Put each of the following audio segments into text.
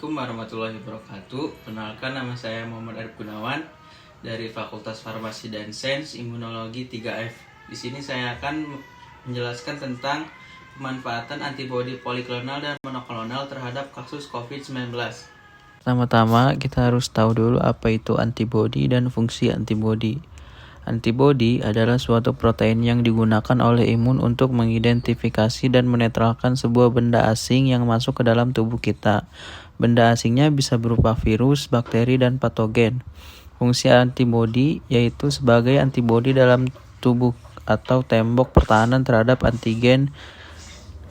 Assalamualaikum warahmatullahi wabarakatuh. Kenalkan, nama saya Muhammad Arif Gunawan dari Fakultas Farmasi dan Sains Imunologi 3F. Di sini saya akan menjelaskan tentang pemanfaatan antibodi poliklonal dan monoklonal terhadap kasus COVID-19. Pertama-tama kita harus tahu dulu apa itu antibodi dan fungsi antibodi. Antibodi adalah suatu protein yang digunakan oleh imun untuk mengidentifikasi dan menetralkan sebuah benda asing yang masuk ke dalam tubuh kita. Benda asingnya bisa berupa virus, bakteri, dan patogen. Fungsi antibodi yaitu sebagai antibodi dalam tubuh atau tembok pertahanan terhadap antigen,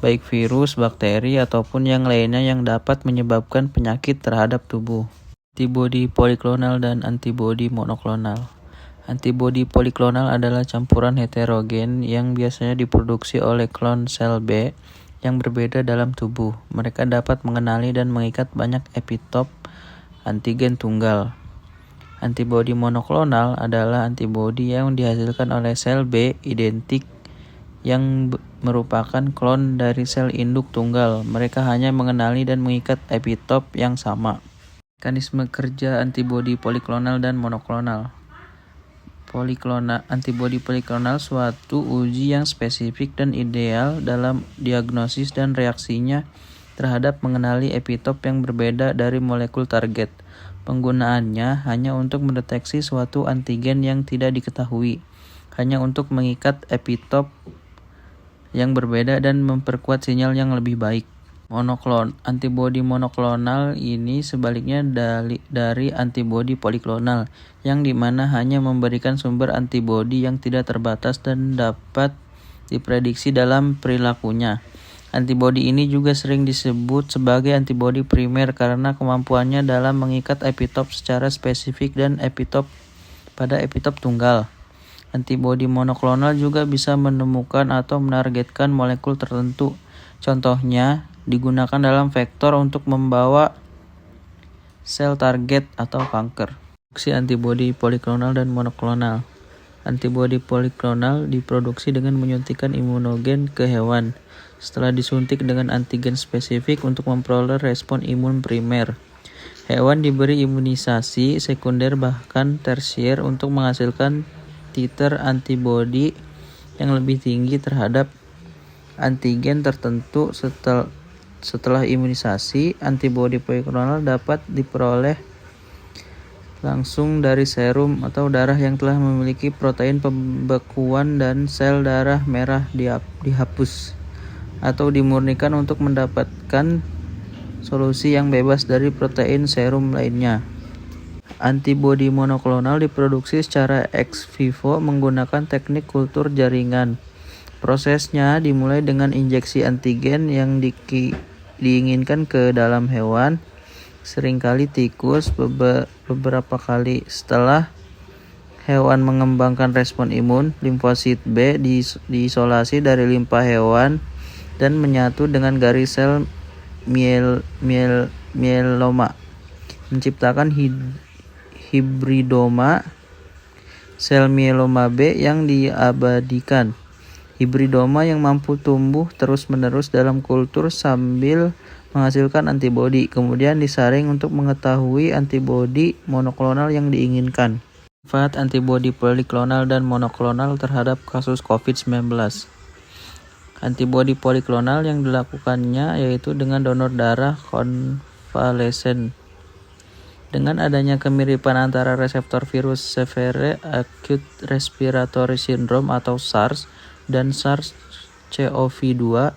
baik virus, bakteri, ataupun yang lainnya yang dapat menyebabkan penyakit terhadap tubuh. Antibodi poliklonal dan antibodi monoklonal. Antibodi poliklonal adalah campuran heterogen yang biasanya diproduksi oleh klon sel B yang berbeda dalam tubuh. Mereka dapat mengenali dan mengikat banyak epitop antigen tunggal. Antibodi monoklonal adalah antibodi yang dihasilkan oleh sel B identik yang merupakan klon dari sel induk tunggal. Mereka hanya mengenali dan mengikat epitop yang sama. Mekanisme kerja antibodi poliklonal dan monoklonal. Antibodi poliklonal suatu uji yang spesifik dan ideal dalam diagnosis dan reaksinya terhadap mengenali epitop yang berbeda dari molekul target. Penggunaannya hanya untuk mendeteksi suatu antigen yang tidak diketahui, hanya untuk mengikat epitop yang berbeda dan memperkuat sinyal yang lebih baik. Antibodi monoklonal ini sebaliknya dari antibodi poliklonal, yang dimana hanya memberikan sumber antibodi yang tidak terbatas dan dapat diprediksi dalam perilakunya. Antibodi ini juga sering disebut sebagai antibodi primer karena kemampuannya dalam mengikat epitop secara spesifik dan pada epitop tunggal. Antibodi monoklonal juga bisa menemukan atau menargetkan molekul tertentu. Contohnya, digunakan dalam vektor untuk membawa sel target atau kanker. Fungsi antibodi poliklonal dan monoklonal. Antibodi poliklonal diproduksi dengan menyuntikkan imunogen ke hewan setelah disuntik dengan antigen spesifik untuk memperoleh respon imun primer. Hewan diberi imunisasi sekunder bahkan tersier untuk menghasilkan titer antibodi yang lebih tinggi terhadap antigen tertentu. Setelah imunisasi, antibodi poliklonal dapat diperoleh langsung dari serum atau darah yang telah memiliki protein pembekuan dan sel darah merah dihapus atau dimurnikan untuk mendapatkan solusi yang bebas dari protein serum lainnya. Antibodi monoklonal diproduksi secara ex vivo menggunakan teknik kultur jaringan. Prosesnya dimulai dengan injeksi antigen yang diinginkan ke dalam hewan, seringkali tikus. Beberapa kali setelah hewan mengembangkan respon imun, limfosit B diisolasi dari limpa hewan dan menyatu dengan garis sel mieloma, menciptakan hibridoma sel mieloma B yang diabadikan. Hibridoma yang mampu tumbuh terus-menerus dalam kultur sambil menghasilkan antibodi, kemudian disaring untuk mengetahui antibodi monoklonal yang diinginkan. Manfaat antibodi poliklonal dan monoklonal terhadap kasus COVID-19. Antibodi poliklonal yang dilakukannya yaitu dengan donor darah konvalesen. Dengan adanya kemiripan antara reseptor virus Severe Acute Respiratory Syndrome atau SARS dan SARS-CoV-2,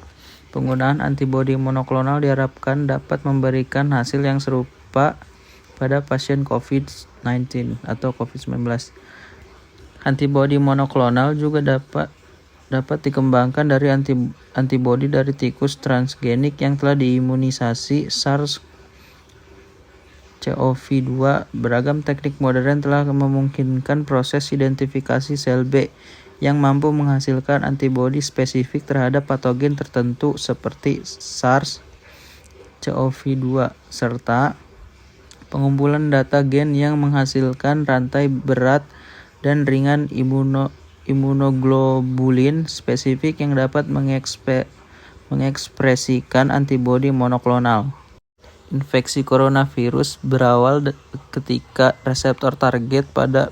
penggunaan antibodi monoklonal diharapkan dapat memberikan hasil yang serupa pada pasien COVID-19 atau COVID-19. Antibodi monoklonal juga dapat dikembangkan dari antibodi dari tikus transgenik yang telah diimunisasi SARS-CoV-2. Beragam teknik modern telah memungkinkan proses identifikasi sel B yang mampu menghasilkan antibodi spesifik terhadap patogen tertentu seperti SARS-CoV-2 serta pengumpulan data gen yang menghasilkan rantai berat dan ringan imunoglobulin spesifik yang dapat mengekspresikan antibodi monoklonal. infeksi coronavirus berawal ketika reseptor target pada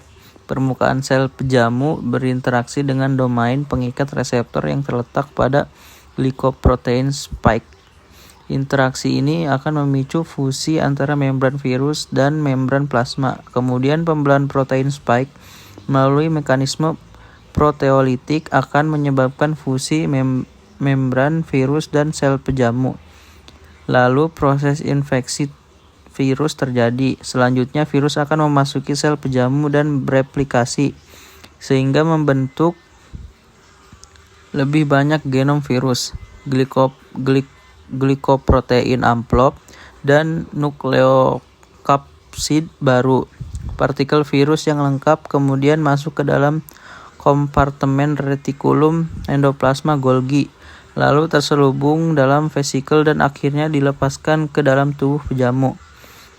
permukaan sel pejamu berinteraksi dengan domain pengikat reseptor yang terletak pada glycoprotein spike. Interaksi ini akan memicu fusi antara membran virus dan membran plasma. Kemudian pembelahan protein spike melalui mekanisme proteolitik akan menyebabkan fusi membran virus dan sel pejamu. Lalu proses infeksi virus terjadi. Selanjutnya virus akan memasuki sel pejamu dan bereplikasi sehingga membentuk lebih banyak genom virus, glikoprotein amplop, dan nukleokapsid baru. Partikel virus yang lengkap kemudian masuk ke dalam kompartemen retikulum endoplasma Golgi, lalu terselubung dalam vesikel dan akhirnya dilepaskan ke dalam tubuh pejamu.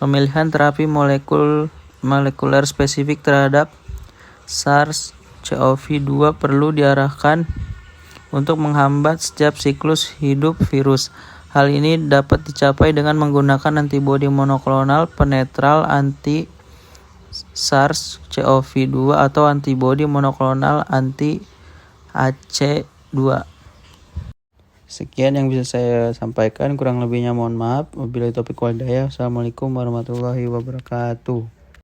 Pemilihan terapi molekuler spesifik terhadap SARS-CoV-2 perlu diarahkan untuk menghambat setiap siklus hidup virus. Hal ini dapat dicapai dengan menggunakan antibodi monoklonal penetral anti SARS-CoV-2 atau antibodi monoklonal anti AC2. Sekian yang bisa saya sampaikan, kurang lebihnya mohon maaf. Wabillahi taufiq wal hidayah. Assalamualaikum warahmatullahi wabarakatuh.